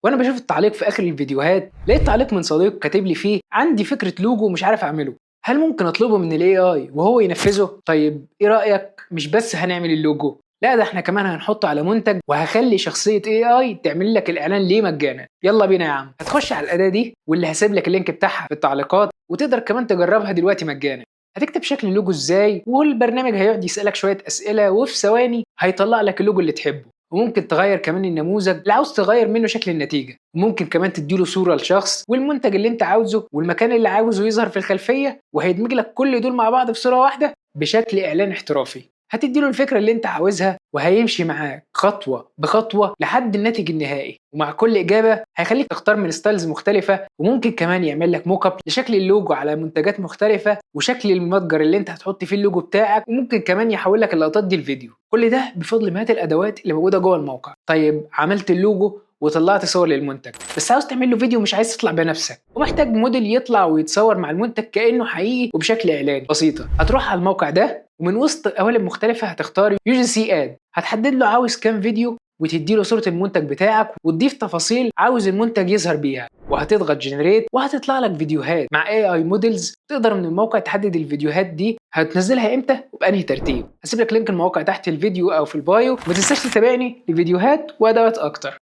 وانا بشوف التعليق في اخر الفيديوهات لقيت تعليق من صديق كاتب لي فيه عندي فكره لوجو مش عارف اعمله، هل ممكن اطلبه من الاي اي وهو ينفذه؟ طيب ايه رايك مش بس هنعمل اللوجو، لا ده احنا كمان هنحطه على منتج وهخلي شخصيه اي اي تعمل لك الاعلان ليه مجانا. يلا بينا يا عم. هتخش على الاداه دي واللي هسيب لك اللينك بتاعها في التعليقات، وتقدر كمان تجربها دلوقتي مجانا. هتكتب شكل اللوجو ازاي والبرنامج هيقعد يسالك شويه اسئله وفي ثواني هيطلع لك اللوجو اللي تحبه. وممكن تغير كمان النموذج اللي عاوز تغير منه شكل النتيجه، وممكن كمان تديله صوره لشخص والمنتج اللي انت عاوزه والمكان اللي عاوزه يظهر في الخلفيه، وهيدمج لك كل دول مع بعض في صوره واحده بشكل اعلان احترافي. هتديله الفكره اللي انت عاوزها وهيمشي معاك خطوه بخطوه لحد الناتج النهائي، ومع كل اجابه هيخليك تختار من ستايلز مختلفه، وممكن كمان يعمل لك موك اب لشكل اللوجو على منتجات مختلفه وشكل المتجر اللي انت هتحط فيه اللوجو بتاعك، وممكن كمان يحول لك اللقطات دي الفيديو. كل ده بفضل مهات الادوات اللي موجوده جوه الموقع. طيب عملت اللوجو وطلعت صور للمنتج، بس عاوز تعمل له فيديو مش عايز تطلع بنفسك ومحتاج موديل يطلع ويتصور مع المنتج كانه حقيقي وبشكل اعلاني. بسيطه، هتروح على الموقع ده ومن وسط قوالب مختلفه هتختار يو سي اد، هتحدد له عاوز كام فيديو وتدي له صوره المنتج بتاعك وتضيف تفاصيل عاوز المنتج يظهر بيها، وهتضغط جنريت وهتطلع لك فيديوهات مع اي اي موديلز. تقدر من الموقع تحدد الفيديوهات دي هتنزلها امتى وبانهي ترتيب. هسيب لك لينك الموقع تحت الفيديو او في البايو، ما تنساش تتابعني لفيديوهات وادوات اكتر.